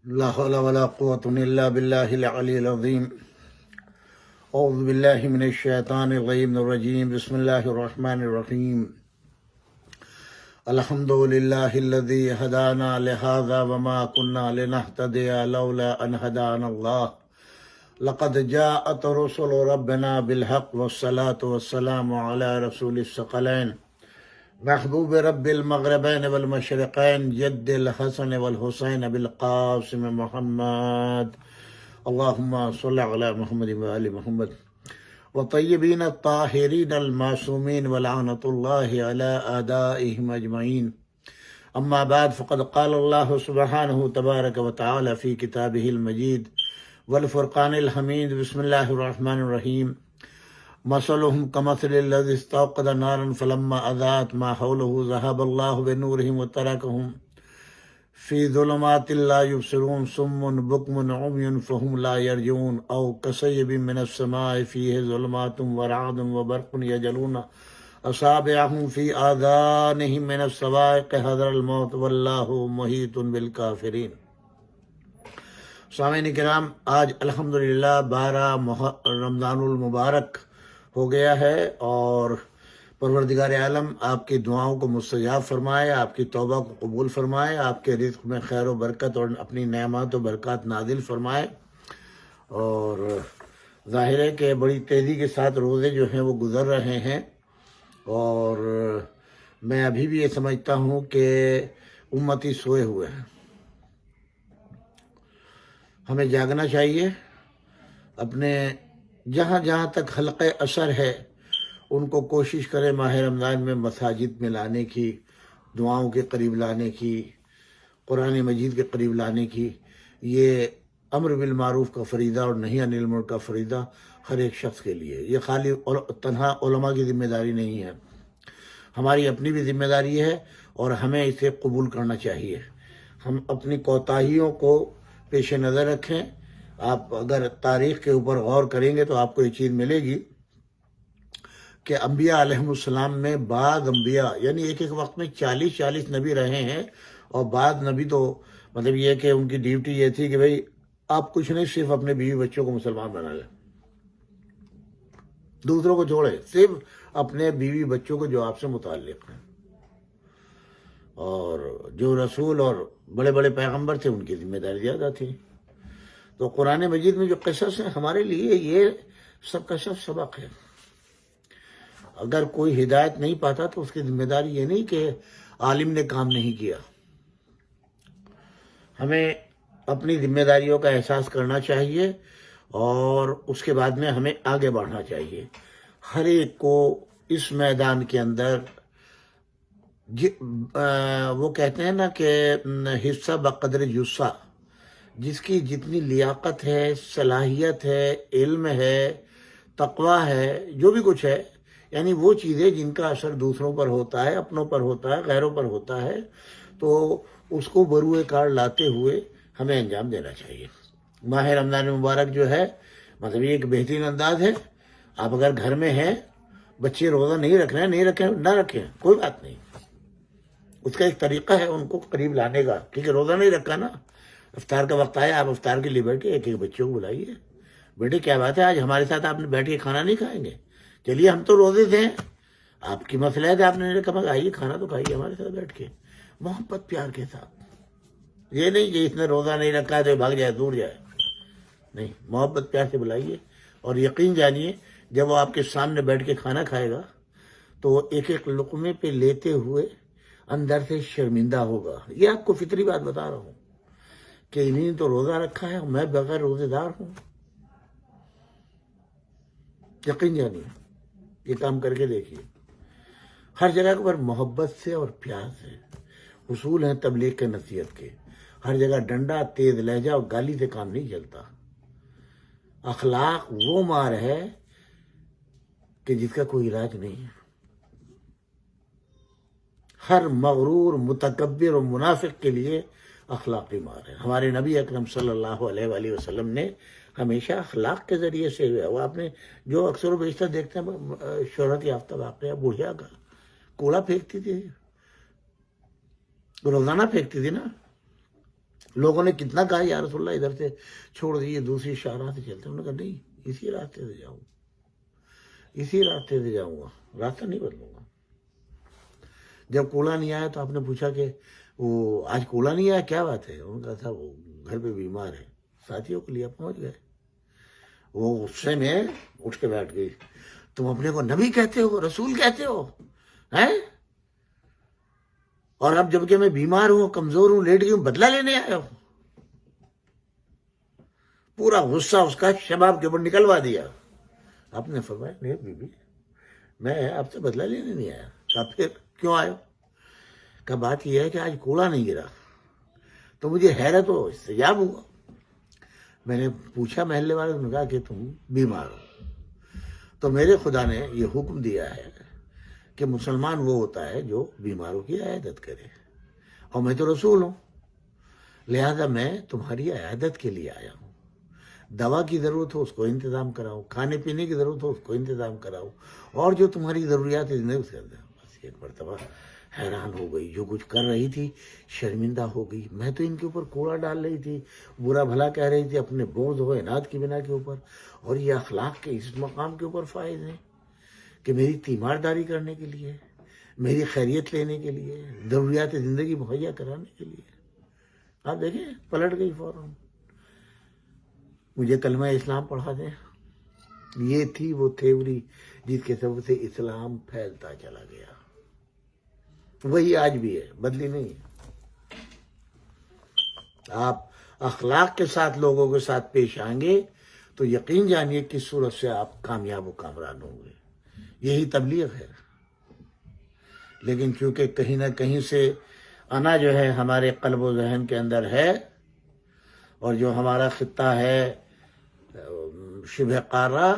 لا حول ولا قوة إلا بالله العلي العظيم. أعوذ بالله من الشيطان الرجيم. بسم الله الرحمن الرحيم. الحمد لله الذي هدانا لهذا وما كنا لنهتدي لولا أن هدانا الله. لقد جاءت رسل ربنا بالحق والصلاة والسلام على رسول الثقلين محبوب رب المغربين والمشرقين جد الحسن والحسين بالقاسم محمد. اللهم صل على محمد وآل محمد وطيبين الطاهرين المعصومين ولعنة الله على أعدائهم أجمعين. أما بعد فقد قال الله سبحانه تبارك وتعالى في كتابه المجيد والفرقان الحميد. بسم الله الرحمن الرحيم. مثلهم كمثل الذي استوقد نارا فلما أضاءت ما حوله ذهب الله بنورهم وتركهم في ظلمات لا يبصرون صم بكم عمي فهم لا يرجعون. أو كصيب من السماء فيه ظلمات ورعد وبرق يجلون أصابعهم في آذانهم من الصواعق حذر الموت والله محيط بالكافرين. سامعین کرام، آج الحمدللہ 12 رمضان المبارک ہو گیا ہے، اور پروردگار عالم آپ کی دعاؤں کو مستجاب فرمائے، آپ کی توبہ کو قبول فرمائے، آپ کے رزق میں خیر و برکت اور اپنی نعمات و برکات نازل فرمائے. اور ظاہر ہے کہ بڑی تیزی کے ساتھ روزے جو ہیں وہ گزر رہے ہیں، اور میں ابھی بھی یہ سمجھتا ہوں کہ امتی سوئے ہوئے ہیں. ہمیں جاگنا چاہیے، اپنے جہاں جہاں تک حلقہ اثر ہے ان کو کوشش کریں ماہ رمضان میں مساجد میں لانے کی، دعاؤں کے قریب لانے کی، قرآن مجید کے قریب لانے کی. یہ امر بالمعروف کا فریضہ اور نہی عن المنکر کا فریضہ ہر ایک شخص کے لیے. یہ خالی تنہا علماء کی ذمہ داری نہیں ہے، ہماری اپنی بھی ذمہ داری ہے، اور ہمیں اسے قبول کرنا چاہیے. ہم اپنی کوتاہیوں کو پیش نظر رکھیں. آپ اگر تاریخ کے اوپر غور کریں گے تو آپ کو یہ چیز ملے گی کہ انبیاء علیہ السلام میں بعض انبیاء یعنی ایک وقت میں 40 نبی رہے ہیں، اور بعض نبی تو مطلب یہ کہ ان کی ڈیوٹی یہ تھی کہ بھئی آپ کچھ نہیں، صرف اپنے بیوی بچوں کو مسلمان بنا لیں، دوسروں کو چھوڑیں، صرف اپنے بیوی بچوں کو جو آپ سے متعلق ہیں. اور جو رسول اور بڑے بڑے پیغمبر تھے ان کی ذمہ داری زیادہ تھی. تو قرآن مجید میں جو قصص ہیں ہمارے لیے یہ سب کا سب سبق ہے. اگر کوئی ہدایت نہیں پاتا تو اس کی ذمہ داری یہ نہیں کہ عالم نے کام نہیں کیا. ہمیں اپنی ذمہ داریوں کا احساس کرنا چاہیے، اور اس کے بعد میں ہمیں آگے بڑھنا چاہیے. ہر ایک کو اس میدان کے اندر وہ کہتے ہیں نا کہ حصہ بقدر جسہ، جس کی جتنی لیاقت ہے، صلاحیت ہے، علم ہے، تقویٰ ہے، جو بھی کچھ ہے، یعنی وہ چیزیں جن کا اثر دوسروں پر ہوتا ہے، اپنوں پر ہوتا ہے، غیروں پر ہوتا ہے، تو اس کو بروئے کار لاتے ہوئے ہمیں انجام دینا چاہیے. ماہ رمضان مبارک جو ہے مطلب یہ ایک بہترین انداز ہے. آپ اگر گھر میں ہیں، بچے روزہ نہیں رکھ رہے ہیں، نہیں رکھیں، نہ رکھیں، کوئی بات نہیں. اس کا ایک طریقہ ہے ان کو قریب لانے کا، کیونکہ روزہ نہیں رکھا نا، افطار کا وقت آیا، آپ افطار کے لیے بیٹھے، ایک بچوں کو بلائیے، بیٹے کیا بات ہے آج ہمارے ساتھ آپ نے بیٹھ کے کھانا نہیں کھائیں گے؟ چلیے ہم تو روزے تھے، آپ کی مسئلہ ہے کہ آپ نے کہا آئیے کھانا تو کھائیے ہمارے ساتھ بیٹھ کے، محبت پیار کے ساتھ. یہ نہیں کہ اس نے روزہ نہیں رکھا ہے تو بھاگ جائے، دور جائے، نہیں، محبت پیار سے بلائیے. اور یقین جانیے جب وہ آپ کے سامنے بیٹھ کے کھانا کھائے گا تو وہ ایک ایک لقمے پہ لیتے ہوئے اندر سے شرمندہ ہوگا. یہ آپ کو فطری بات بتا رہا ہوں کہ انہیں تو روزہ رکھا ہے، میں بغیر روزے دار ہوں. یقین جانیے، یہ کام کر کے دیکھیے. ہر جگہ پر محبت سے اور پیار سے اصول ہیں تبلیغ کے، نصیحت کے. ہر جگہ ڈنڈا، تیز لہجہ اور گالی سے کام نہیں چلتا. اخلاق وہ مار ہے کہ جس کا کوئی علاج نہیں ہے. ہر مغرور، متکبر اور منافق کے لیے اخلاقی مار ہے. ہمارے نبی اکرم صلی اللہ علیہ وآلہ وسلم نے ہمیشہ اخلاق کے ذریعے سے وہ آپ نے جو اکثر و بیشتر دیکھتے ہیں شہرت یافتہ واقعہ بڑھیا کا کوڑا پھینکتی تھی، روزانہ پھینکتی تھی نا، لوگوں نے کتنا کہا یا رسول اللہ ادھر سے چھوڑ دیجیے دوسری شاہراہ سے چلتے ہیں، انہوں نے کہا نہیں اسی راستے سے جاؤں، اسی راستے سے جاؤں گا، راستہ نہیں بدلوں گا۔ جب کوڑا نہیں آیا تو آپ نے پوچھا کہ وہ آج کوڑا نہیں آیا کیا بات ہے؟ انہوں نے کہا تھا وہ گھر پہ بیمار ہے، ساتھیوں کے لیے پہنچ گئے۔ وہ غصے میں اٹھ کے بیٹھ گئی، تم اپنے کو نبی کہتے ہو، رسول کہتے ہو ہیں؟ اور اب جب کہ میں بیمار ہوں، کمزور ہوں، لیٹ گئی ہوں، بدلہ لینے آیا ہوں۔ پورا غصہ اس کا شباب کے اوپر نکلوا دیا۔ آپ نے فرمایا نہیں بی بی، میں آپ سے بدلہ لینے نہیں آیا۔ کہا پھر کیوں آئے ہو؟ کہا بات یہ ہے کہ آج کوڑا نہیں گرا تو مجھے حیرت و استعجاب ہوا۔ میں نے پوچھا محلے والے، انہوں نے کہا کہ تم بیمار ہو، تو میرے خدا نے یہ حکم دیا ہے کہ مسلمان وہ ہوتا ہے جو بیماروں کی عیادت کرے، اور میں تو رسول ہوں، لہذا میں تمہاری عیادت کے لیے آیا ہوں۔ دوا کی ضرورت ہو اس کو انتظام کراؤ، کھانے پینے کی ضرورت ہو اس کو انتظام کراؤ، اور جو تمہاری ضروریات زندگی اس کے اندر۔ بس ایک مرتبہ حیران ہو گئی، جو کچھ کر رہی تھی شرمندہ ہو گئی۔ میں تو ان کے اوپر کوڑا ڈال رہی تھی، برا بھلا کہہ رہی تھی اپنے بغض و عناد کی بنا کے اوپر، اور یہ اخلاق کے اس مقام کے اوپر فائز ہیں کہ میری تیمارداری کرنے کے لیے، میری خیریت لینے کے لیے، ضروریات زندگی مہیا کرانے کے لیے۔ آپ دیکھیں پلٹ گئی فوراً، مجھے کلمہ اسلام پڑھا دیں۔ یہ تھی وہ تھیوری جس کے سبب سے اسلام پھیلتا چلا گیا، وہی آج بھی ہے، بدلی نہیں ہے۔ آپ اخلاق کے ساتھ لوگوں کے ساتھ پیش آئیں گے تو یقین جانیے کس صورت سے آپ کامیاب و کامران ہوں گے، یہی تبلیغ ہے۔ لیکن کیونکہ کہیں نہ کہیں سے انا جو ہے ہمارے قلب و ذہن کے اندر ہے، اور جو ہمارا خطہ ہے شبہ قارہ،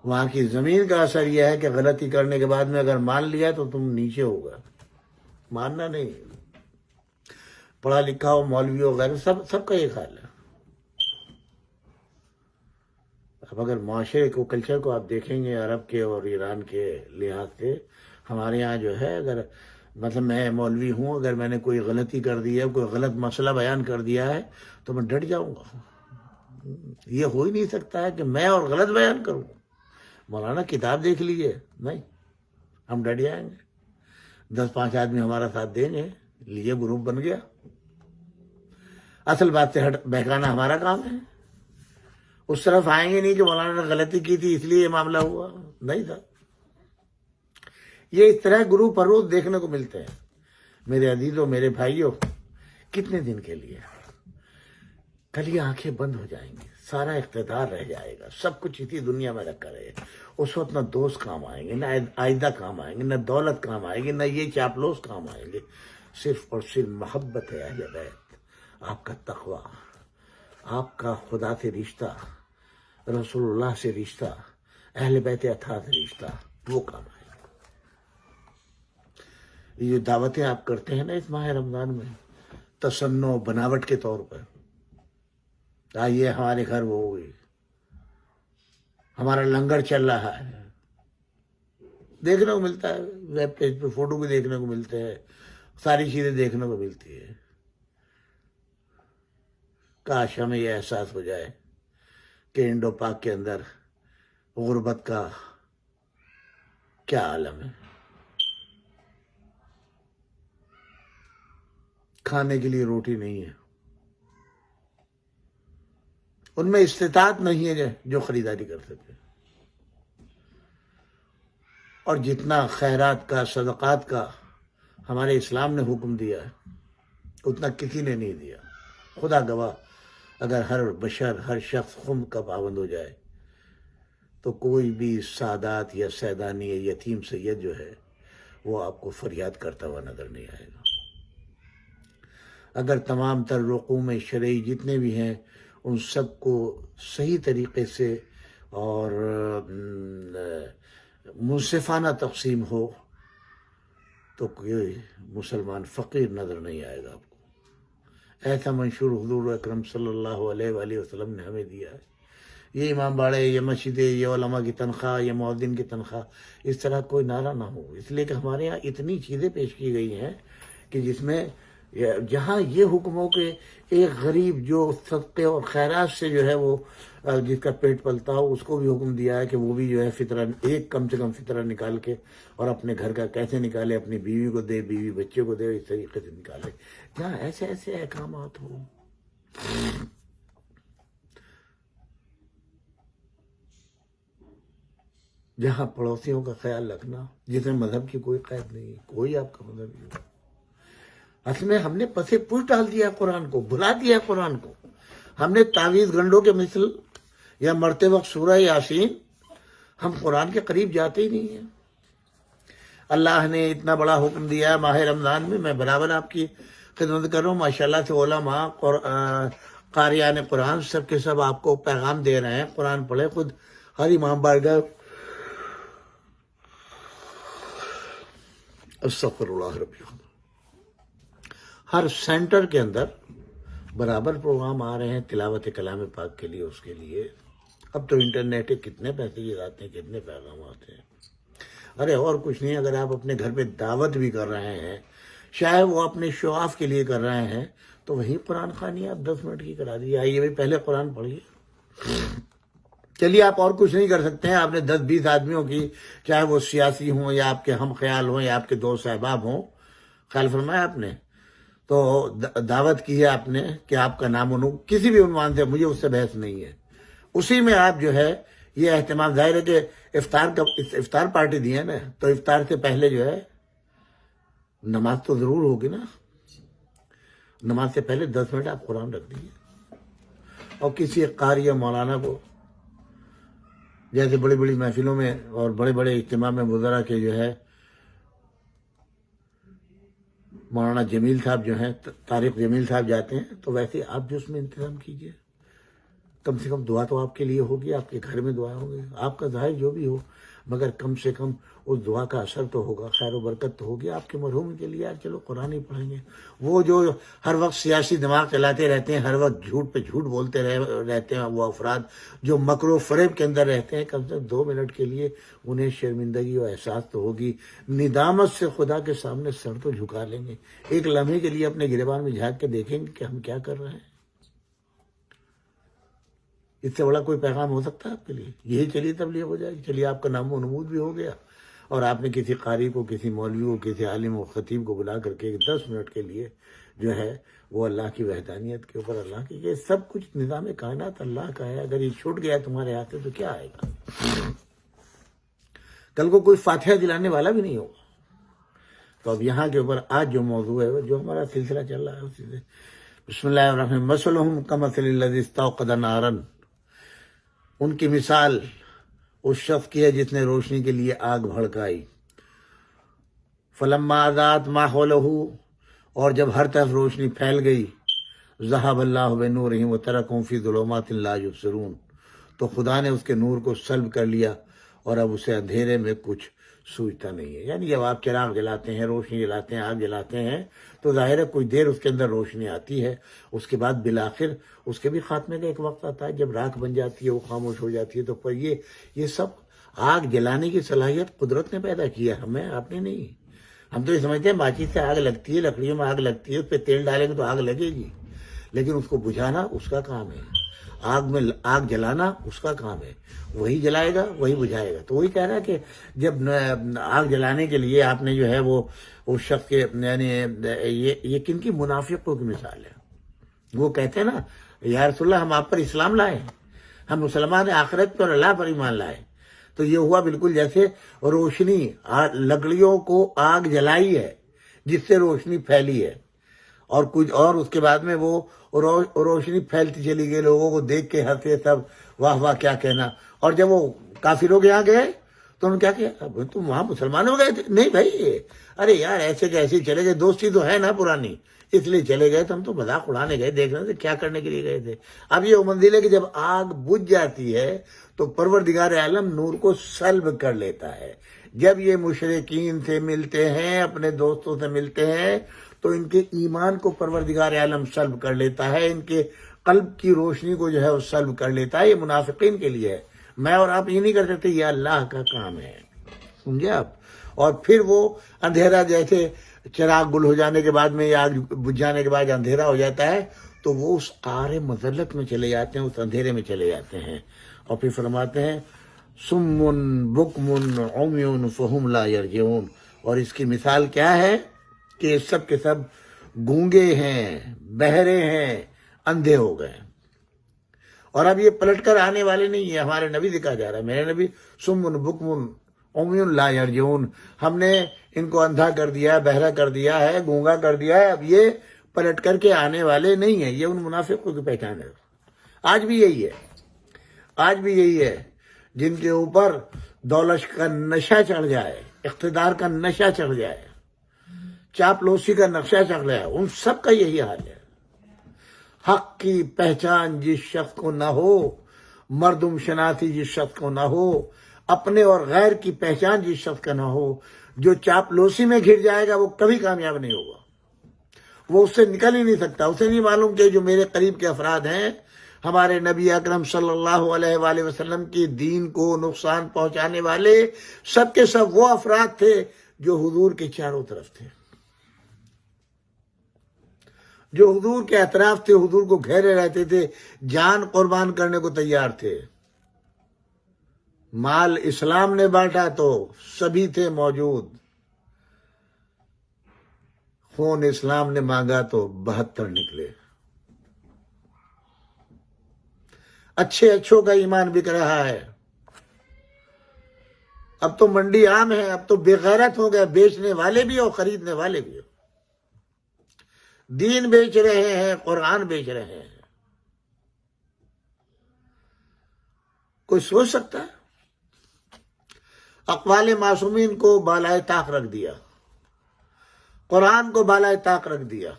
وہاں کی زمین کا اثر یہ ہے کہ غلطی کرنے کے بعد میں اگر مان لیا تو تم نیچے ہوگا، ماننا نہیں۔ پڑھا لکھا ہو، مولوی ہو، غیر سب کا یہ خیال ہے۔ اب اگر معاشرے کو، کلچر کو آپ دیکھیں گے عرب کے اور ایران کے لحاظ سے، ہمارے یہاں جو ہے اگر مطلب میں مولوی ہوں، اگر میں نے کوئی غلطی کر دی ہے، کوئی غلط مسئلہ بیان کر دیا ہے تو میں ڈٹ جاؤں گا۔ یہ ہو ہی نہیں سکتا ہے کہ میں اور غلط بیان کروں۔ مولانا کتاب دیکھ لیجئے، نہیں، ہم ڈٹ جائیں گے۔ 10-5 آدمی ہمارا ساتھ دیں گے، لیجئے گروپ بن گیا۔ اصل بات سے بہکانا ہمارا کام ہے۔ اس طرف آئیں گے نہیں کہ مولانا نے غلطی کی تھی اس لیے یہ معاملہ ہوا، نہیں تھا۔ یہ اس طرح گروپ ہر روز دیکھنے کو ملتے ہیں۔ میرے عزیزوں، میرے بھائیوں، کتنے دن کے لیے؟ کل یہ آنکھیں بند ہو جائیں گی، سارا اقتدار رہ جائے گا، سب کچھ اسی دنیا میں رکھا رہے گا۔ اس وقت نہ دوست کام آئیں گے، نہ آئندہ کام آئیں گے، نہ دولت کام آئے گی، نہ یہ چاپلوس کام آئیں گے۔ صرف اور صرف محبت ہے اہل بیت، آپ کا تقوی، آپ کا خدا سے رشتہ، رسول اللہ سے رشتہ، اہل بیت اطہار سے رشتہ، وہ کام آئے گا۔ یہ جو دعوتیں آپ کرتے ہیں نا اس ماہ رمضان میں، تصنع بناوٹ کے طور پر، آئیے ہمارے گھر وہ ہوگی، ہمارا لنگر چل رہا ہے، دیکھنے کو ملتا ہے، ویب پیج پہ فوٹو بھی دیکھنے کو ملتے ہیں، ساری چیزیں دیکھنے کو ملتی ہے۔ کاش ہمیں یہ احساس ہو جائے کہ انڈو پاک کے اندر غربت کا کیا عالم ہے۔ کھانے کے لیے روٹی نہیں ہے، ان میں استطاعت نہیں ہے جو خریداری کر سکے، اور جتنا خیرات کا، صدقات کا ہمارے اسلام نے حکم دیا ہے اتنا کسی نے نہیں دیا۔ خدا گواہ، اگر ہر بشر، ہر شخص خم کا پابند ہو جائے تو کوئی بھی سادات یا سیدانی یا یتیم سید جو ہے وہ آپ کو فریاد کرتا ہوا نظر نہیں آئے گا۔ اگر تمام تر رقوم شرعی جتنے بھی ہیں ان سب کو صحیح طریقے سے اور منصفانہ تقسیم ہو تو کوئی مسلمان فقیر نظر نہیں آئے گا آپ کو۔ ایسا منشور حضور اکرم صلی اللہ علیہ وآلہ وسلم نے ہمیں دیا ہے۔ یہ امام باڑے، یہ مسجدیں، یہ علماء کی تنخواہ، یہ مؤذن کی تنخواہ، اس طرح کوئی نعرہ نہ ہو، اس لیے کہ ہمارے یہاں اتنی چیزیں پیش کی گئی ہیں کہ جس میں جہاں یہ حکم ہو کہ ایک غریب جو صدقے اور خیرات سے جو ہے وہ جس کا پیٹ پلتا ہو اس کو بھی حکم دیا ہے کہ وہ بھی جو ہے فطرہ ایک کم سے کم فطرہ نکال کے اور اپنے گھر کا کیسے نکالے، اپنی بیوی کو دے، بیوی بچے کو دے، اس طریقے سے نکالے. جہاں ایسے ایسے احکامات ہوں. جہاں پڑوسیوں کا خیال رکھنا، جس میں مذہب کی کوئی قید نہیں، کوئی آپ کا مذہب نہیں. اصل میں ہم نے پسے پوچھ ڈال دیا قرآن کو، بھلا دیا قرآن کو. ہم نے تعویذ گنڈوں کے مثل یا مرتے وقت سورہ یاسین، ہم قرآن کے قریب جاتے ہی نہیں ہیں. اللہ نے اتنا بڑا حکم دیا ماہ رمضان میں. میں برابر آپ کی خدمت کر رہا ہوں. ماشاءاللہ سے علماء قاریان قرآن سب کے سب آپ کو پیغام دے رہے ہیں، قرآن پڑھے. خود ہر امام بارگاہ استغفر اللہ ربی، ہر سینٹر کے اندر برابر پروگرام آ رہے ہیں تلاوت کلام پاک کے لیے. اس کے لیے اب تو انٹرنیٹ کتنے پیسے لگاتے ہیں، کتنے پیغام آتے ہیں. ارے اور کچھ نہیں، اگر آپ اپنے گھر پہ دعوت بھی کر رہے ہیں، شاید وہ اپنے شو آف کے لیے کر رہے ہیں، تو وہی قرآن خوانی آپ 10 منٹ کی کرا دیجیے. آئیے بھائی پہلے قرآن پڑھیے. چلیے آپ اور کچھ نہیں کر سکتے ہیں. آپ نے 10-20 آدمیوں کی، چاہے وہ سیاسی ہوں یا آپ کے ہم خیال ہوں یا آپ کے دوست احباب ہوں، خیال فرمایا آپ نے، تو دعوت کی ہے آپ نے کہ آپ کا نام کسی بھی عنوان سے، مجھے اس سے بحث نہیں ہے. اسی میں آپ جو ہے یہ اہتمام، ظاہر ہے کہ افطار پارٹی دی ہے نا، تو افطار سے پہلے جو ہے نماز تو ضرور ہوگی نا. نماز سے پہلے 10 منٹ آپ قرآن رکھ دیجیے. اور کسی قاری یا مولانا کو، جیسے بڑی بڑی محفلوں میں اور بڑے بڑے اجتماع میں وزراء کے جو ہے مولانا جمیل صاحب جو ہیں، طارق جمیل صاحب جاتے ہیں، تو ویسے آپ بھی اس میں انتظام کیجئے. کم سے کم دعا تو آپ کے لیے ہوگی، آپ کے گھر میں دعا ہوگی، آپ کا ظاہر جو بھی ہو، مگر کم سے کم اس دعا کا اثر تو ہوگا، خیر و برکت تو ہوگی آپ کے مرحوم کے لیے. یار چلو قرآن ہی پڑھیں گے. وہ جو ہر وقت سیاسی دماغ چلاتے رہتے ہیں، ہر وقت جھوٹ پہ جھوٹ بولتے رہتے ہیں، وہ افراد جو مکر و فریب کے اندر رہتے ہیں، کم سے کم 2 منٹ کے لیے انہیں شرمندگی و احساس تو ہوگی. ندامت سے خدا کے سامنے سر تو جھکا لیں گے. ایک لمحے کے لیے اپنے گریبان میں جھانک کے دیکھیں گے کہ ہم کیا کر رہے ہیں. اس سے بڑا کوئی پیغام ہو سکتا ہے آپ کے لیے؟ یہی چلیے تبلیغ ہو جائے گی. چلیے آپ کا نام و نمود بھی ہو گیا، اور آپ نے کسی قاری کو، کسی مولوی کو، کسی عالم و خطیب کو بلا کر کے 10 منٹ کے لیے جو ہے وہ اللہ کی وحدانیت کے اوپر، اللہ کی، یہ سب کچھ نظام کائنات اللہ کا ہے. اگر یہ چھوٹ گیا تمہارے ہاتھ سے تو کیا آئے گا؟ کل کو کوئی فاتحہ دلانے والا بھی نہیں ہوگا. تو اب یہاں کے اوپر آج جو موضوع ہے، جو ہمارا سلسلہ چل رہا ہے، اسی سے بسم اللہ الرحمن الرحیم. مثلهم کمثل الذی استوقد نارا، ان کی مثال اس شخص کی ہے جس نے روشنی کے لیے آگ بھڑکائی. فلما اضاءت ما حولہ، اور جب ہر طرف روشنی پھیل گئی، ذہب اللہ بنورہم وترکہم فی ظلمات لا یبصرون، تو خدا نے اس کے نور کو سلب کر لیا اور اب اسے اندھیرے میں کچھ سوچتا نہیں ہے. یعنی جب آپ چراغ جلاتے ہیں، روشنی جلاتے ہیں، آگ جلاتے ہیں، تو ظاہر ہے کوئی دیر اس کے اندر روشنی آتی ہے، اس کے بعد بالآخر اس کے بھی خاتمے کا ایک وقت آتا ہے جب راکھ بن جاتی ہے، وہ خاموش ہو جاتی ہے. تو پر یہ سب آگ جلانے کی صلاحیت قدرت نے پیدا کیا، ہمیں، آپ نے نہیں. ہم تو یہ سمجھتے ہیں ماچس سے آگ لگتی ہے، لکڑیوں میں آگ لگتی ہے، اس پہ تیل ڈالیں گے تو آگ لگے گی، لیکن اس کو بجھانا اس کا کام ہے. آگ جلانا اس کا کام ہے، وہی جلائے گا، وہی بجھائے گا. تو وہی کہہ رہا ہے کہ جب آگ جلانے کے لیے آپ نے جو ہے وہ اس شخص کے، یعنی یہ کن کی، منافقوں کی مثال ہے. وہ کہتے ہیں نا یا رسول اللہ ہم آپ پر اسلام لائے، ہم مسلمان آخرت پر اللہ پر ایمان لائے. تو یہ ہوا بالکل جیسے روشنی، لکڑیوں کو آگ جلائی ہے جس سے روشنی پھیلی ہے، اور کچھ اور اس کے بعد میں وہ روشنی پھیلتی چلی گئی، لوگوں کو دیکھ کے ہنسے سب، واہ واہ کیا کہنا. اور جب وہ کافی لوگ یہاں گئے تو انہوں نے کیا کیا، تم وہاں مسلمان ہو گئے تھے؟ نہیں بھائی، ارے یار ایسے کہ ایسے چلے گئے، دوستی تو ہے نا پرانی، اس لیے چلے گئے. تو ہم تو مذاق اڑانے گئے، دیکھنے سے کیا کرنے کے لیے گئے تھے. اب یہ منزل ہے کہ جب آگ بجھ جاتی ہے تو پروردگار عالم نور کو سلب کر لیتا ہے. جب یہ مشرکین سے ملتے ہیں، اپنے دوستوں سے ملتے ہیں، تو ان کے ایمان کو پروردگار عالم سلب کر لیتا ہے، ان کے قلب کی روشنی کو جو ہے وہ سلب کر لیتا ہے. یہ منافقین کے لیے ہے، میں اور آپ یہ نہیں کر سکتے، یہ اللہ کا کام ہے، سمجھے آپ. اور پھر وہ اندھیرا جیسے چراغ گل ہو جانے کے بعد میں یا آگ بجھ جانے کے بعد اندھیرا ہو جاتا ہے تو وہ اس قعر مذلت میں چلے جاتے ہیں، اس اندھیرے میں چلے جاتے ہیں. اور پھر فرماتے ہیں سم بکم عمی فہم لا یرجعون. اور اس کی مثال کیا ہے کہ یہ سب کے سب گونگے ہیں، بہرے ہیں، اندھے ہو گئے. اور اب یہ پلٹ کر آنے والے نہیں ہیں. ہمارے نبی سے کہا جا رہا ہے، میرے نبی سم بکم عمی لا یرجعون، ہم نے ان کو اندھا کر دیا، بہرا کر دیا ہے، گونگا کر دیا ہے، اب یہ پلٹ کر کے آنے والے نہیں ہیں. یہ ان منافقوں کی پہچان ہے. آج بھی یہی ہے، آج بھی یہی ہے. جن کے اوپر دولت کا نشہ چڑھ جائے، اقتدار کا نشہ چڑھ جائے، چاپلوسی کا نقشہ چڑھ جائے، ان سب کا یہی حال ہے. حق کی پہچان جس شخص کو نہ ہو، مردم شناسی جس شخص کو نہ ہو، اپنے اور غیر کی پہچان جس شخص کا نہ ہو، جو چاپلوسی میں گھر جائے گا وہ کبھی کامیاب نہیں ہوگا. وہ اس سے نکل ہی نہیں سکتا. اسے نہیں معلوم کہ جو میرے قریب کے افراد ہیں، ہمارے نبی اکرم صلی اللہ علیہ وآلہ وسلم کی دین کو نقصان پہنچانے والے سب کے سب وہ افراد تھے جو حضور کے چاروں طرف تھے، جو حضور کے اطراف تھے، حضور کو گھیرے رہتے تھے، جان قربان کرنے کو تیار تھے. مال اسلام نے بانٹا تو سبھی تھے موجود، خون اسلام نے مانگا تو 72 نکلے. اچھے اچھوں کا ایمان بک رہا ہے. اب تو منڈی عام ہے، اب تو بے غیرت ہو گئے، بیچنے والے بھی اور خریدنے والے بھی. دین بیچ رہے ہیں، قرآن بیچ رہے ہیں. کوئی سوچ سکتا ہے؟ اقوال معصومین کو بالائے طاق رکھ دیا، قرآن کو بالائے طاق رکھ دیا،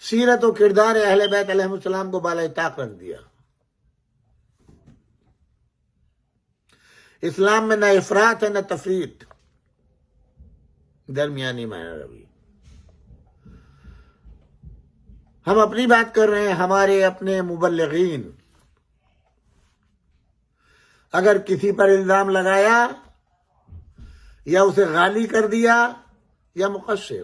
سیرت و کردار اہل بیت علیہ السلام کو بالائے طاق رکھ دیا. اسلام میں نہ افراط ہے نہ تفریط، درمیانی معنی روی. ہم اپنی بات کر رہے ہیں. ہمارے اپنے مبلغین اگر کسی پر الزام لگایا یا اسے غالی کر دیا یا مقصر،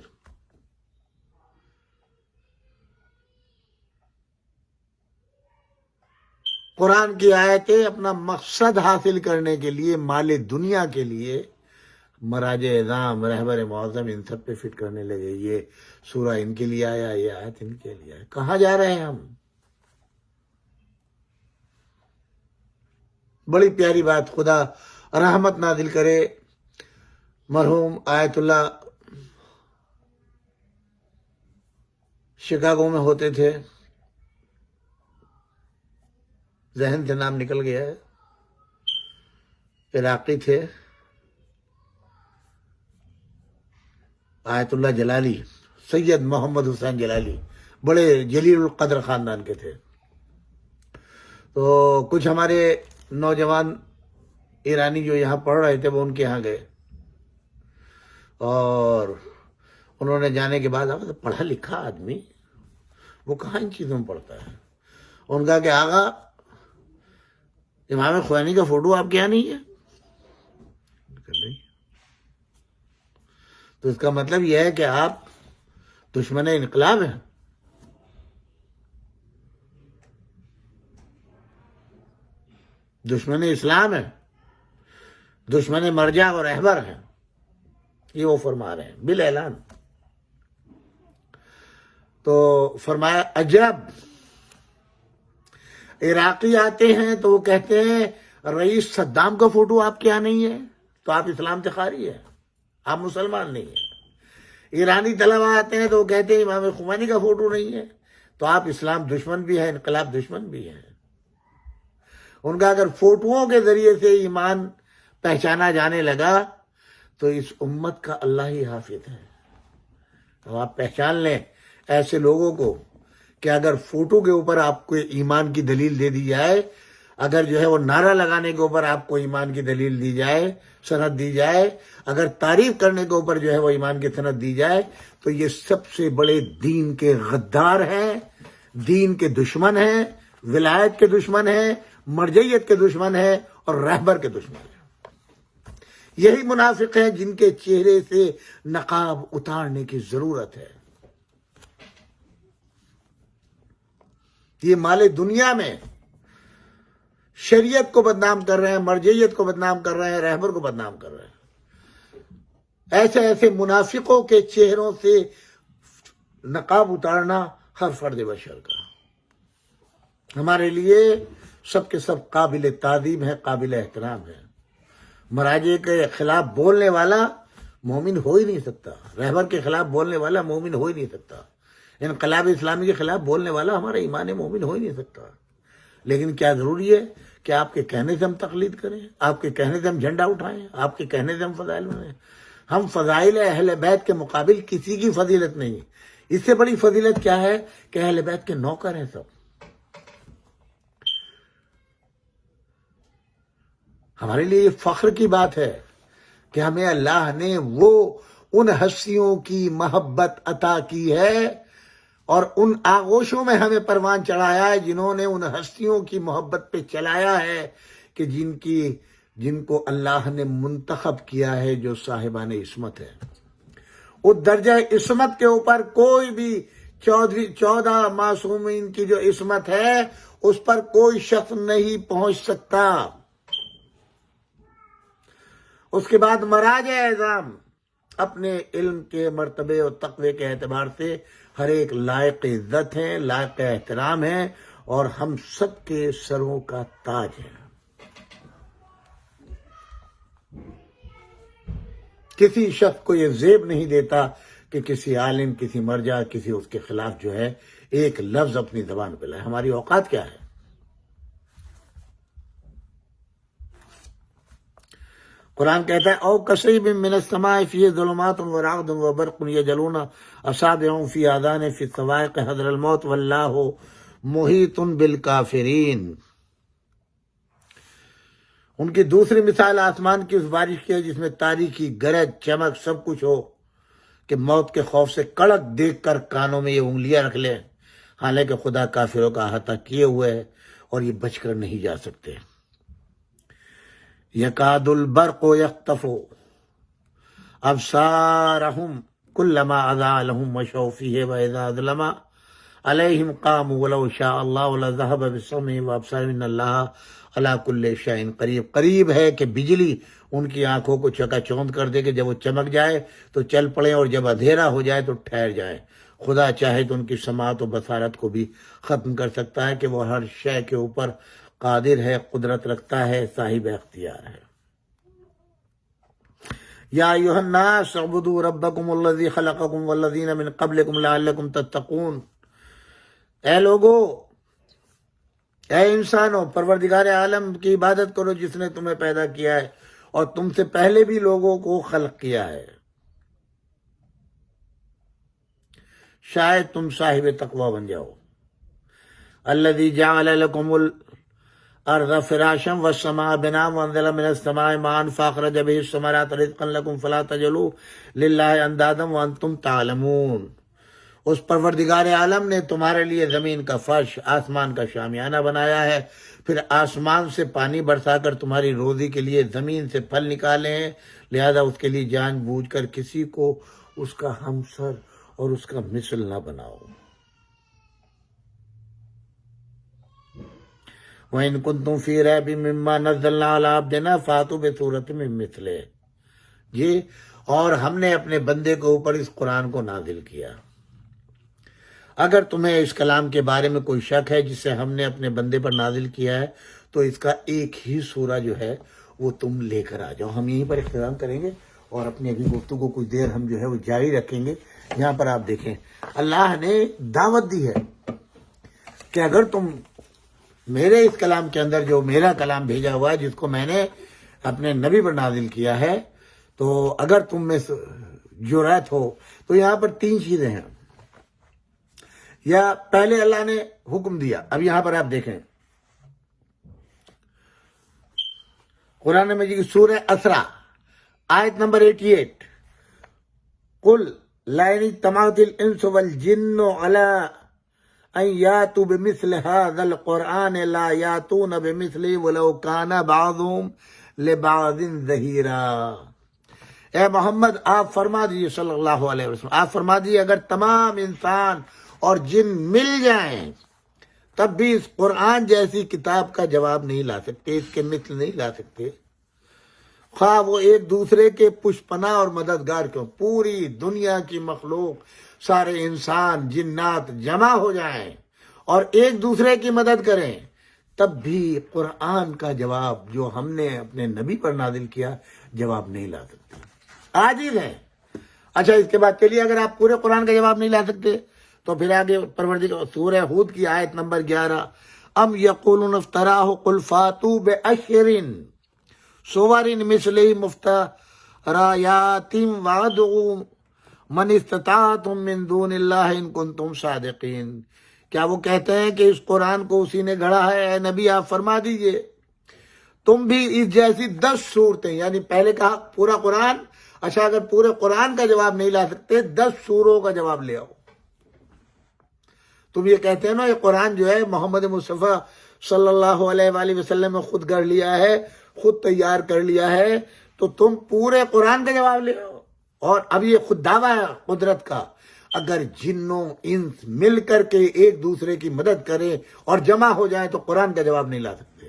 قرآن کی آیتیں اپنا مقصد حاصل کرنے کے لیے، مال دنیا کے لیے، مراجع اعظام، رہبر معظم ان سب پہ فٹ کرنے لگے. یہ سورہ ان کے لیے آیا، یہ آیت ان کے لیے آیا. کہاں جا رہے ہیں ہم؟ بڑی پیاری بات. خدا رحمت نازل کرے. مرحوم آیت اللہ شکاگو میں ہوتے تھے، ذہن سے نام نکل گیا ہے، عراقی تھے. آیت اللہ جلالی، سید محمد حسین جلالی، بڑے جلیل القدر خاندان کے تھے. تو کچھ ہمارے نوجوان ایرانی جو یہاں پڑھ رہے تھے وہ ان کے یہاں گئے، اور انہوں نے جانے کے بعد پڑھا لکھا آدمی وہ کہاں ان چیزوں میں پڑھتا ہے. ان کا کہ آغا امام خوانی کا فوٹو آپ کے یہاں نہیں ہے؟ نہیں. تو اس کا مطلب یہ ہے کہ آپ دشمن انقلاب ہیں. دشمن اسلام ہے، دشمن مرجع اور رہبر ہیں. یہ وہ فرما رہے ہیں بالاعلان. تو فرمایا عجب، عراقی آتے ہیں تو وہ کہتے ہیں رئیس صدام کا فوٹو آپ کے یہاں نہیں ہے، تو آپ اسلام سے خارج ہیں، آپ مسلمان نہیں ہیں. ایرانی طلبہ آتے ہیں تو وہ کہتے ہیں امام خمینی کا فوٹو نہیں ہے، تو آپ اسلام دشمن بھی ہیں، انقلاب دشمن بھی ہیں. ان کا اگر فوٹوؤں کے ذریعے سے ایمان پہچانا جانے لگا تو اس امت کا اللہ ہی حافظ ہے. اب آپ پہچان لیں ایسے لوگوں کو کہ اگر فوٹو کے اوپر آپ کو ایمان کی دلیل دے دی جائے، اگر جو ہے وہ نعرہ لگانے کے اوپر آپ کو ایمان کی دلیل دی جائے، سند دی جائے، اگر تعریف کرنے کے اوپر جو ہے وہ ایمان کی سند دی جائے، تو یہ سب سے بڑے دین کے غدار ہیں، دین کے دشمن ہیں، ولایت کے دشمن ہیں، مرجعیت کے دشمن ہیں اور رہبر کے دشمن ہیں. یہی منافق ہیں جن کے چہرے سے نقاب اتارنے کی ضرورت ہے. یہ مال دنیا میں شریعت کو بدنام کر رہے ہیں، مرجعیت کو بدنام کر رہے ہیں، رہبر کو بدنام کر رہے ہیں. ایسے منافقوں کے چہروں سے نقاب اتارنا ہر فرد بشر کا ہمارے لیے سب کے سب قابل تعظیم ہے، قابل احترام ہے. مراجع کے خلاف بولنے والا مومن ہو ہی نہیں سکتا، رہبر کے خلاف بولنے والا مومن ہو ہی نہیں سکتا، انقلاب اسلامی کے خلاف بولنے والا ہمارا ایمان مومن ہو ہی نہیں سکتا. لیکن کیا ضروری ہے کہ آپ کے کہنے سے ہم تقلید کریں، آپ کے کہنے سے ہم جھنڈا اٹھائیں، آپ کے کہنے سے ہم فضائل بنائیں؟ ہم فضائل اہل بیت کے مقابل کسی کی فضیلت نہیں. اس سے بڑی فضیلت کیا ہے کہ اہل بیت کے نوکر ہیں سب. ہمارے لیے یہ فخر کی بات ہے کہ ہمیں اللہ نے وہ ان ہستیوں کی محبت عطا کی ہے اور ان آغوشوں میں ہمیں پروان چڑھایا ہے جنہوں نے ان ہستیوں کی محبت پہ چلایا ہے کہ جن کو اللہ نے منتخب کیا ہے، جو صاحبان عصمت ہے. اس درجہ عصمت کے اوپر کوئی بھی 14 معصومین کی جو عصمت ہے اس پر کوئی شخص نہیں پہنچ سکتا. اس کے بعد مراجع اعظام اپنے علم کے مرتبے اور تقوی کے اعتبار سے ہر ایک لائق عزت ہیں، لائق احترام ہیں اور ہم سب کے سروں کا تاج ہیں. کسی شخص کو یہ زیب نہیں دیتا کہ کسی عالم، کسی مرجع، کسی اس کے خلاف جو ہے ایک لفظ اپنی زبان پہ لائے. ہماری اوقات کیا ہے؟ قرآن کہتا ہے او کصیب من السماء فیہ ظلمات ورعد وبرق یجلون اصابعهم فی آذان فی الصواعق حذر الموت واللہ محیط بالکافرین. ان کی دوسری مثال آسمان کی اس بارش کی ہے جس میں تاریکی، گرج، چمک سب کچھ ہو کہ موت کے خوف سے کڑک دیکھ کر کانوں میں یہ انگلیاں رکھ لیں، حالانکہ خدا کافروں کا احاطہ کیے ہوئے ہے اور یہ بچ کر نہیں جا سکتے. یکاد البرق یخطف ابصارهم کلما اضاء لهم مشوا فیہ واذا اظلم علیہم قاموا ولو شاء اللہ لذهب بسمعهم وابصارهم ان اللہ علی کل شیء قریب. قریب ہے کہ بجلی ان کی آنکھوں کو چکا چوند کر دے کہ جب وہ چمک جائے تو چل پڑے اور جب اندھیرا ہو جائے تو ٹھہر جائے. خدا چاہے تو ان کی سماعت و بصارت کو بھی ختم کر سکتا ہے کہ وہ ہر شے کے اوپر قادر ہے، قدرت رکھتا ہے، صاحب اختیار ہے. یا ایھا الناس اعبدوا ربکم الذی خلقکم والذین من قبلکم لعلکم تتقون. اے لوگو، اے انسانوں، پروردگار عالم کی عبادت کرو جس نے تمہیں پیدا کیا ہے اور تم سے پہلے بھی لوگوں کو خلق کیا ہے، شاید تم صاحب تقوی بن جاؤ. الذی جعل لکم الارض فراشا والسماء بناء وانزل من السماء ماء فاخرج به الثمرات رزقا لکم فلا تجعلوا للہ اندادا وانتم تعلمون. اس پروردگار عالم نے تمہارے لیے زمین کا فرش، آسمان کا شامیانہ بنایا ہے، پھر آسمان سے پانی برسا کر تمہاری روزی کے لیے زمین سے پھل نکالے ہیں، لہذا اس کے لیے جان بوجھ کر کسی کو اس کا ہمسر اور اس کا مثل نہ بناؤ. وَإِن كُنتُمْ فِي رَيْبٍ مِّمَّا نَزَّلْنَا عَلَىٰ عَبْدِنَا فَأْتُوا بِسُورَةٍ مِّن مِّثْلِهِ. جی، اور ہم نے اپنے بندے کے اوپر اس قرآن کو نازل کیا. اگر تمہیں اس کلام کے بارے میں کوئی شک ہے جسے ہم نے اپنے بندے پر نازل کیا ہے تو اس کا ایک ہی سورہ جو ہے وہ تم لے کر آ جاؤ. ہم یہیں پر اختتام کریں گے اور اپنی ابھی گفتگو کچھ دیر ہم جو ہے وہ جاری رکھیں گے. یہاں پر آپ دیکھیں اللہ نے دعوت دی ہے کہ اگر تم میرے اس کلام کے اندر جو میرا کلام بھیجا ہوا ہے جس کو میں نے اپنے نبی پر نازل کیا ہے، تو اگر تم میں جرأت ہو تو یہاں پر 3 چیزیں ہیں. یا پہلے اللہ نے حکم دیا، اب یہاں پر آپ دیکھیں قرآن مجید کی سورہ اسرا آیت نمبر 88، قل لئن اجتمعت الانس والجن على ان یاتوا بمثل هذا القرآن لا یاتون بمثله ولو كان بعضهم لبعض ظہیرا۔ اے محمد آپ فرما دیجیے صلی اللہ علیہ وسلم، آپ فرما دیجیے اگر تمام انسان اور جن مل جائیں تب بھی اس قرآن جیسی کتاب کا جواب نہیں لا سکتے، اس کے مثل نہیں لا سکتے، خواہ وہ ایک دوسرے کے پشپنا اور مددگار کیوں۔ پوری دنیا کی مخلوق، سارے انسان جنات جمع ہو جائیں اور ایک دوسرے کی مدد کریں تب بھی قرآن کا جواب جو ہم نے اپنے نبی پر نازل کیا جواب نہیں لا سکتے، عاجز ہیں۔ اچھا اس کے بعد چلیے، اگر آپ پورے قرآن کا جواب نہیں لا سکتے تو پھر آگے پروردگار سورہ ہود کی آیت نمبر 11، ام یقولون افتراہ قل فاتوا بعشر سور مثلہ مفتریات وادعوا من استطعتم من دون اللہ ان کنتم صادقین۔ کیا وہ کہتے ہیں کہ اس قرآن کو اسی نے گھڑا ہے؟ اے نبی آپ فرما دیجئے تم بھی اس جیسی 10 صورتیں، یعنی پہلے کہا پورا قرآن، اچھا اگر پورے قرآن کا جواب نہیں لا سکتے 10 سوروں کا جواب لے آؤ۔ تم یہ کہتے ہیں نا یہ قرآن جو ہے محمد مصطفیٰ صلی اللہ علیہ وآلہ وسلم نے خود گھڑ لیا ہے، خود تیار کر لیا ہے، تو تم پورے قرآن کا جواب لے آؤ۔ اور اب یہ خود دعویٰ ہے قدرت کا، اگر جنوں انس مل کر کے ایک دوسرے کی مدد کریں اور جمع ہو جائیں تو قرآن کا جواب نہیں لا سکتے۔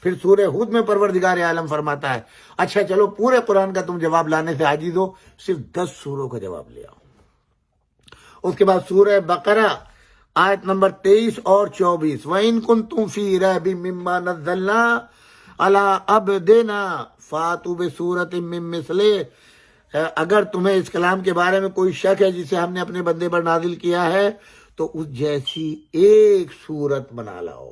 پھر سورہ ہود میں پروردگار عالم فرماتا ہے اچھا چلو پورے قرآن کا تم جواب لانے سے عاجز ہو، صرف 10 سوروں کا جواب لے آؤ۔ اس کے بعد سورہ بقرہ آیت نمبر 23 اور 24، وَإِن كُنتُمْ فِي رَيْبٍ مِّمَّا نَزَّلْنَا عَلَىٰ عَبْدِنَا فَأْتُوا بِسُورَةٍ مِّن مِّثْلِهِ، اگر تمہیں اس کلام کے بارے میں کوئی شک ہے جسے ہم نے اپنے بندے پر نازل کیا ہے تو اس جیسی ایک سورت بنا لاؤ۔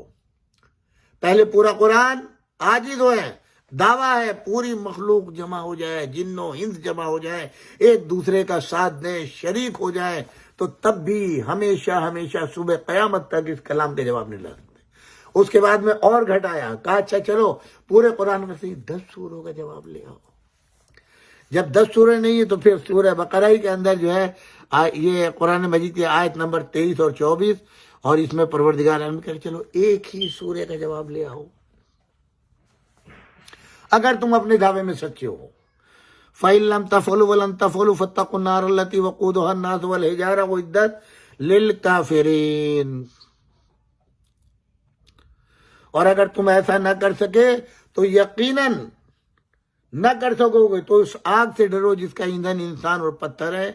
پہلے پورا قرآن عاجز ہوئے، دعویٰ ہے پوری مخلوق جمع ہو جائے، جنوں انس جمع ہو جائے، ایک دوسرے کا ساتھ دیں، شریک ہو جائیں، تو تب بھی ہمیشہ ہمیشہ صبح قیامت تک اس کلام کے جواب نہیں لا سکتے۔ اس کے بعد میں اور گھٹایا، کہا اچھا چلو پورے قرآن میں سے 10 سوروں کا جواب لے آؤ۔ جب 10 سورے نہیں ہے تو پھر سورہ بقرہ ہی کے اندر جو ہے یہ قرآن مجید کی آیت نمبر 23 اور 24، اور اس میں پروردگار عالم کہ چلو ایک ہی سورے کا جواب لے آؤ اگر تم اپنے دعوے میں سچے ہو۔ فَإِن لَمْ تَفْعَلُوا وَلَن تَفْعَلُوا فَاتَّقُوا النَّارَ الَّتِي وَقُودُهَا النَّاسُ وَالْحِجَارَةُ أُعِدَّتْ لِلْكَافِرِينَ۔ اور اگر تم ایسا نہ کر سکے تو یقیناً نہ کر سکو گے تو اس آگ سے ڈرو جس کا ایندھن انسان اور پتھر ہے،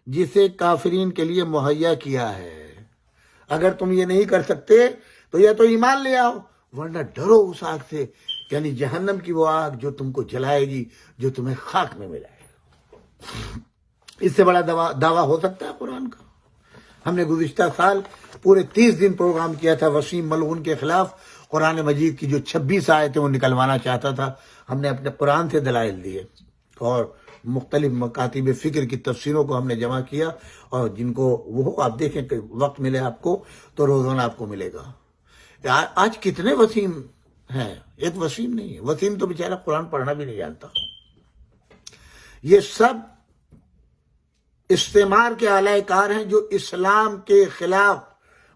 جسے کافرین کے لیے مہیا کیا ہے۔ اگر تم یہ نہیں کر سکتے تو یا تو ایمان لے آؤ ورنہ ڈرو اس آگ سے، یعنی جہنم کی وہ آگ جو تم کو جلائے گی، جو تمہیں خاک میں ملائے گا۔ اس سے بڑا دعویٰ ہو سکتا ہے قرآن کا؟ ہم نے گزشتہ سال پورے 30 دن پروگرام کیا تھا وسیم ملعون کے خلاف، قرآن مجید کی جو 26 آیتیں وہ نکلوانا چاہتا تھا، ہم نے اپنے قرآن سے دلائل دیے اور مختلف مکاتب فکر کی تفسیروں کو ہم نے جمع کیا، اور جن کو وہ آپ دیکھیں کہ وقت ملے آپ کو تو روزانہ آپ کو ملے گا۔ آج کتنے وسیم ہیں، ایک وسیم نہیں ہے، وسیم تو بیچارہ قرآن پڑھنا بھی نہیں جانتا۔ یہ سب استعمار کے اعلی کار ہیں جو اسلام کے خلاف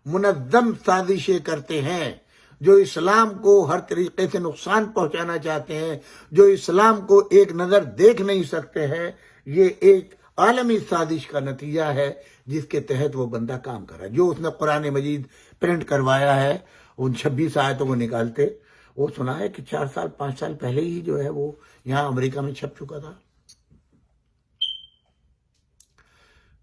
منظم سازشیں کرتے ہیں، جو اسلام کو ہر طریقے سے نقصان پہنچانا چاہتے ہیں، جو اسلام کو ایک نظر دیکھ نہیں سکتے ہیں۔ یہ ایک عالمی سازش کا نتیجہ ہے جس کے تحت وہ بندہ کام کر رہا ہے۔ جو اس نے قرآن مجید پرنٹ کروایا ہے ان 26 آیتوں کو نکالتے، وہ سنا ہے کہ 4 سال 5 سال پہلے ہی جو ہے وہ یہاں امریکہ میں چھپ چکا تھا۔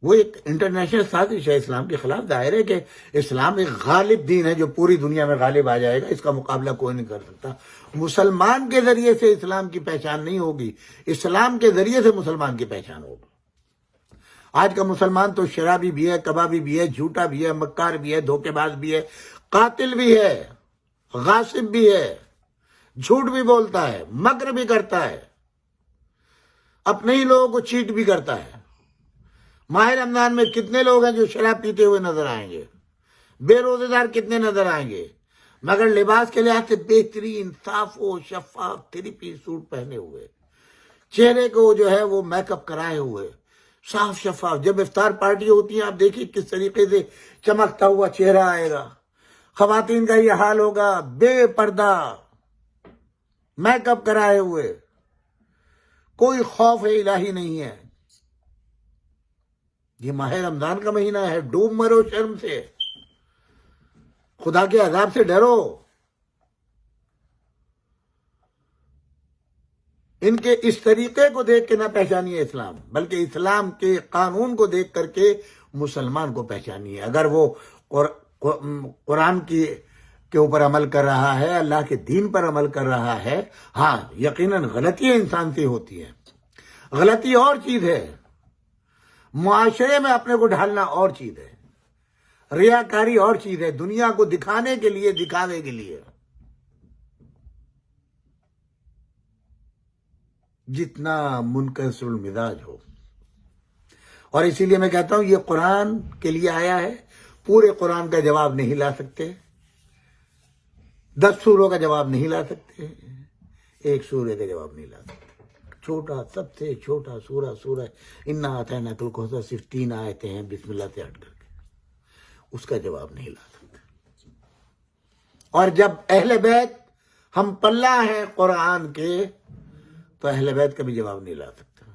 وہ ایک انٹرنیشنل سازش ہے اسلام کے خلاف۔ ظاہر ہے کہ اسلام ایک غالب دین ہے جو پوری دنیا میں غالب آ جائے گا، اس کا مقابلہ کوئی نہیں کر سکتا۔ مسلمان کے ذریعے سے اسلام کی پہچان نہیں ہوگی، اسلام کے ذریعے سے مسلمان کی پہچان ہوگی۔ آج کا مسلمان تو شرابی بھی ہے، کبابی بھی ہے، جھوٹا بھی ہے، مکار بھی ہے، دھوکے باز بھی ہے، قاتل بھی ہے، غاصب بھی ہے، جھوٹ بھی بولتا ہے، مکر بھی کرتا ہے، اپنے ہی لوگوں کو چیٹ بھی کرتا ہے۔ ماہ رمضان میں کتنے لوگ ہیں جو شراب پیتے ہوئے نظر آئیں گے، بے روزے دار کتنے نظر آئیں گے، مگر لباس کے لحاظ سے بہترین صاف و شفاف 3 پیس سوٹ پہنے ہوئے، چہرے کو جو ہے وہ میک اپ کرائے ہوئے، صاف شفاف۔ جب افطار پارٹی ہوتی ہیں آپ دیکھیے کس طریقے سے چمکتا ہوا چہرہ آئے گا۔ خواتین کا یہ حال ہوگا، بے پردہ میک اپ کرائے ہوئے، کوئی خوف الہی نہیں ہے. یہ ماہ رمضان کا مہینہ ہے، ڈوب مرو شرم سے، خدا کے عذاب سے ڈرو. ان کے اس طریقے کو دیکھ کے نہ پہچانیے اسلام، بلکہ اسلام کے قانون کو دیکھ کر کے مسلمان کو پہچانیے. اگر وہ قرآن کے اوپر عمل کر رہا ہے، اللہ کے دین پر عمل کر رہا ہے، ہاں یقیناً غلطیاں انسان سے ہوتی ہیں. غلطی اور چیز ہے، معاشرے میں اپنے کو ڈھالنا اور چیز ہے، ریاکاری اور چیز ہے، دنیا کو دکھانے کے لیے، دکھاوے کے لیے. جتنا منکسر المزاج ہو. اور اسی لیے میں کہتا ہوں یہ قرآن کے لیے آیا ہے. پورے قرآن کا جواب نہیں لا سکتے، 10 سوروں کا جواب نہیں لا سکتے، ایک سورے کا جواب نہیں لا سکتے. چھوٹا، سب سے چھوٹا سورہ انا اعطیناک الکوثر، صرف 3 آیتیں ہیں بسم اللہ سے ہٹ کر کے، اس کا جواب نہیں لا سکتے. اور جب اہل بیت ہم پلہ ہیں قرآن کے، تو اہل بیت کا بھی جواب نہیں لا سکتا.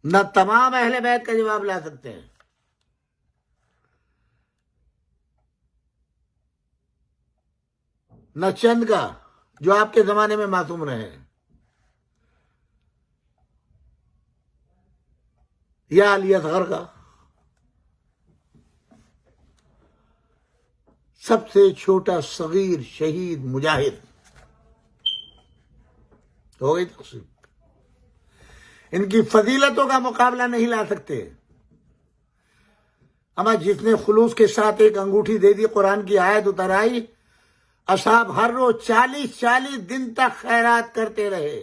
نہ تمام اہل بیت کا جواب لا سکتے ہیں. نہ چند کا جو آپ کے زمانے میں معصوم رہے، یا علی اصغر کا. سب سے چھوٹا صغیر شہید مجاہد ہو گئی تقسیم. ان کی فضیلتوں کا مقابلہ نہیں لا سکتے. اما جس نے خلوص کے ساتھ ایک انگوٹھی دے دی، قرآن کی آیت اتر آئی، اصحاب ہر روز 40 دن تک خیرات کرتے رہے.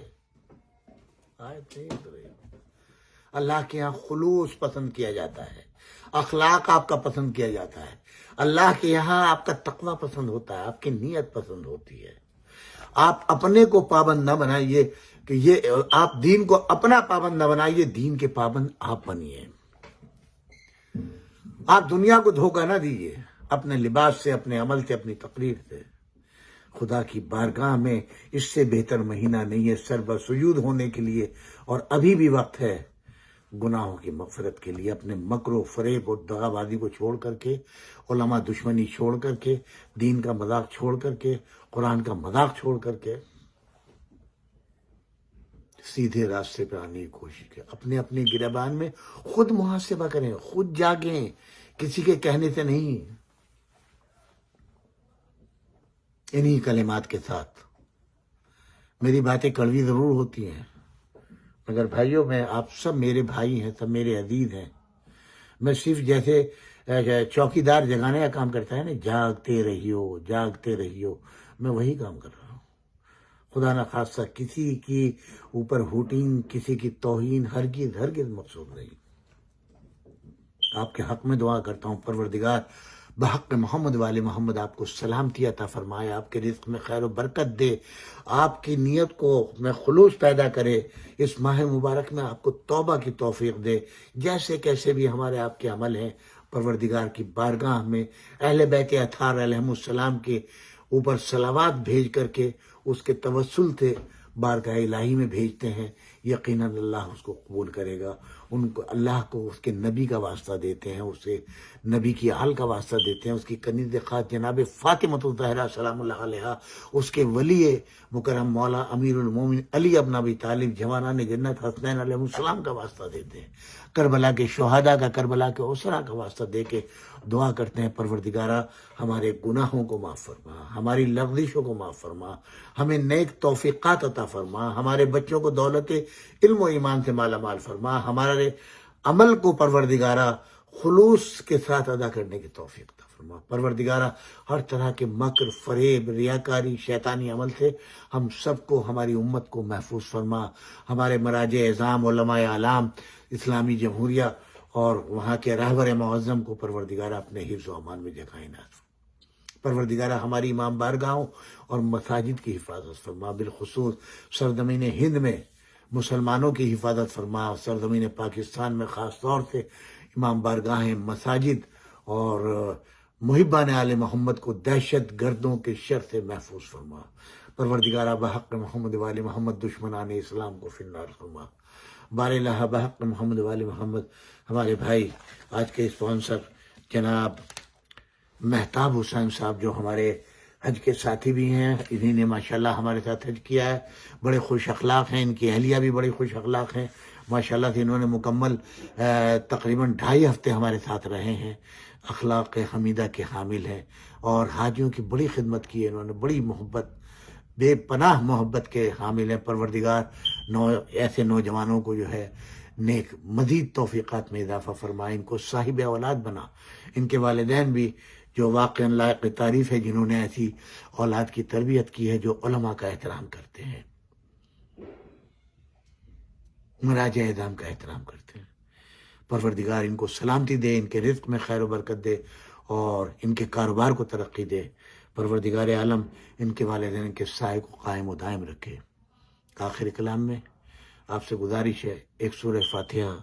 اللہ کے یہاں خلوص پسند کیا جاتا ہے، اخلاق آپ کا پسند کیا جاتا ہے. اللہ کے یہاں آپ کا تقوی پسند ہوتا ہے، آپ کی نیت پسند ہوتی ہے. آپ اپنے کو پابند نہ بنائیے کہ یہ آپ دین کو اپنا پابند نہ بنائیے، دین کے پابند آپ بنیے. آپ دنیا کو دھوکہ نہ دیجیے اپنے لباس سے، اپنے عمل سے، اپنی تقریر سے. خدا کی بارگاہ میں اس سے بہتر مہینہ نہیں ہے سر بسجود ہونے کے لیے. اور ابھی بھی وقت ہے گناہوں کی مغفرت کے لیے. اپنے مکر و فریب اور دغا بازی کو چھوڑ کر کے، علماء دشمنی چھوڑ کر کے، دین کا مذاق چھوڑ کر کے، قرآن کا مذاق چھوڑ کر کے سیدھے راستے پہ آنے کی کوشش کریں. اپنے گریبان میں خود محاسبہ کریں، خود جاگیں، کسی کے کہنے سے نہیں. انہی کلمات کے ساتھ میری باتیں کڑوی ضرور ہوتی ہیں، مگر بھائیوں میں آپ سب میرے بھائی ہیں، سب میرے عزیز ہیں. میں صرف جیسے چوکیدار جگانے کا کام کرتا ہے نا، جاگتے رہیو جاگتے رہیو، میں وہی کام کر رہا ہوں. خدا نہ خاصہ کسی کی اوپر ہوٹنگ، کسی کی توہین ہرگز مقصود نہیں. آپ کے حق میں دعا کرتا ہوں، پروردگار بحق محمد والے محمد آپ کو سلامتی عطا فرمائے، آپ کے رزق میں خیر و برکت دے، آپ کی نیت کو میں خلوص پیدا کرے. اس ماہ مبارک میں آپ کو توبہ کی توفیق دے. جیسے کیسے بھی ہمارے آپ کے عمل ہیں، پروردگار کی بارگاہ میں اہل بیت اطہار علیہم السلام کے اوپر صلوات بھیج کر کے اس کے توسل سے بارگاہ الہی میں بھیجتے ہیں. یقیناً اللہ اس کو قبول کرے گا. ان کو اللہ کو اس کے نبی کا واسطہ دیتے ہیں، اسے نبی کی آل کا واسطہ دیتے ہیں، اس کی کنیز خاص جناب فاطمۃ الزہرا سلام اللہ علیہا، اس کے ولی مکرم مولا امیر المومن علی ابن ابی طالب جوانان جنت حسنین علیہ السلام کا واسطہ دیتے ہیں. کربلا کے شہداء کا، کربلا کے اسرا کا واسطہ دے کے دعا کرتے ہیں، پروردگارہ ہمارے گناہوں کو معاف فرما، ہماری لغزشوں کو معاف فرما، ہمیں نیک توفیقات عطا فرما، ہمارے بچوں کو دولت علم و ایمان سے مالا مال فرما، ہمارے عمل کو پروردگارہ خلوص کے ساتھ ادا کرنے کی توفیق عطا فرما. پروردگارہ ہر طرح کے مکر، فریب، ریاکاری، شیطانی عمل سے ہم سب کو، ہماری امت کو محفوظ فرما. ہمارے مراجع اعظام، علماء اعلام، اسلامی جمہوریہ اور وہاں کے رہبر معظم کو پروردگارہ اپنے حفظ و امان میں جگائے نہ. پروردگارہ ہماری امام بارگاہوں اور مساجد کی حفاظت فرما. بالخصوص سرزمین ہند میں مسلمانوں کی حفاظت فرما. سرزمین پاکستان میں خاص طور سے امام بارگاہیں، مساجد اور محبان آل محمد کو دہشت گردوں کے شر سے محفوظ فرما. پروردگارہ بحق محمد وآل محمد دشمنان اسلام کو فی النار فرما. بار الہ بحق محمد وآل محمد ہمارے بھائی آج کے اسپانسر جناب مہتاب حسین صاحب جو ہمارے حج کے ساتھی بھی ہیں، انہی نے ماشاءاللہ ہمارے ساتھ حج کیا ہے. بڑے خوش اخلاق ہیں، ان کی اہلیہ بھی بڑی خوش اخلاق ہیں ماشاءاللہ سے. انہوں نے مکمل تقریباً 2.5 ہفتے ہمارے ساتھ رہے ہیں. اخلاق حمیدہ کے حامل ہیں اور حاجیوں کی بڑی خدمت کی ہے. انہوں نے بڑی محبت، بے پناہ محبت کے حامل ہیں. پروردگار ایسے نوجوانوں کو جو ہے نیک مزید توفیقات میں اضافہ فرمائے، ان کو صاحب اولاد بنا. ان کے والدین بھی جو واقعاً لائق تعریف ہے، جنہوں نے ایسی اولاد کی تربیت کی ہے جو علماء کا احترام کرتے ہیں، مراجع اعظام کا احترام کرتے ہیں. پروردگار ان کو سلامتی دے، ان کے رزق میں خیر و برکت دے اور ان کے کاروبار کو ترقی دے. پروردگار عالم ان کے والدین کے سائے کو قائم و دائم رکھے. آخر کلام میں آپ سے گزارش ہے، ایک سورہ فاتحہ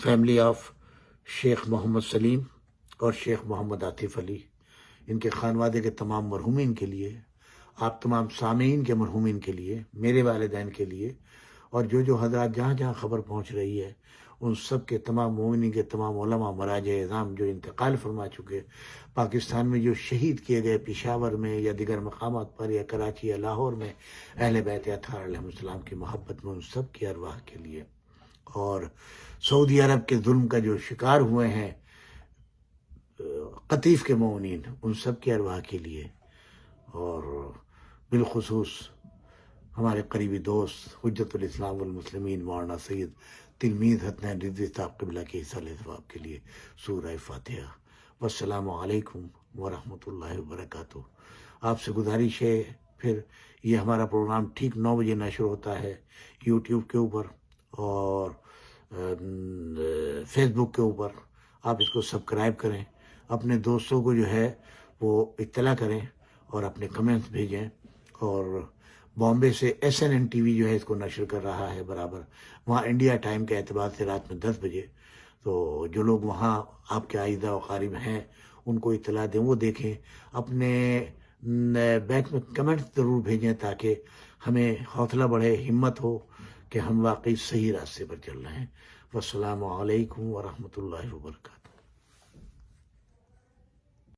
فیملی آف شیخ محمد سلیم اور شیخ محمد عاطف علی، ان کے خانوادے کے تمام مرحومین کے لیے، آپ تمام سامعین کے مرحومین کے لیے، میرے والدین کے لیے، اور جو حضرات جہاں جہاں خبر پہنچ رہی ہے ان سب کے تمام مومنین کے تمام علماء مراجع اعظام جو انتقال فرما چکے، پاکستان میں جو شہید کیے گئے پشاور میں یا دیگر مقامات پر یا کراچی یا لاہور میں اہل بیت اطہار علیہ السلام کی محبت میں ان سب کی ارواح کے لیے، اور سعودی عرب کے ظلم کا جو شکار ہوئے ہیں قطیف کے مومنین، ان سب کی ارواح کے لیے، اور بالخصوص ہمارے قریبی دوست حجت الاسلام والمسلمین مولانا سید تلمید حسنین رضوی صاحب قبلہ کے حصہ ثواب کے لیے سورہ فاتحہ. والسلام علیکم ورحمۃ اللہ وبرکاتہ. آپ سے گزارش ہے، پھر یہ ہمارا پروگرام ٹھیک 9 بجے نشر ہوتا ہے یوٹیوب کے اوپر اور فیس بک کے اوپر. آپ اس کو سبسکرائب کریں، اپنے دوستوں کو جو ہے وہ اطلاع کریں اور اپنے کمنٹس بھیجیں. اور بامبے سے SNN ٹی وی جو ہے اس کو نشر کر رہا ہے برابر، وہاں انڈیا ٹائم کے اعتبار سے رات میں 10 بجے. تو جو لوگ وہاں آپ کے اعزاء و اقارب ہیں ان کو اطلاع دیں، وہ دیکھیں. اپنے بیک میں کمنٹس ضرور بھیجیں تاکہ ہمیں حوصلہ بڑھے، ہمت ہو کہ ہم واقعی صحیح راستے پر چل رہے ہیں. والسلام علیکم ورحمۃ اللہ وبرکاتہ.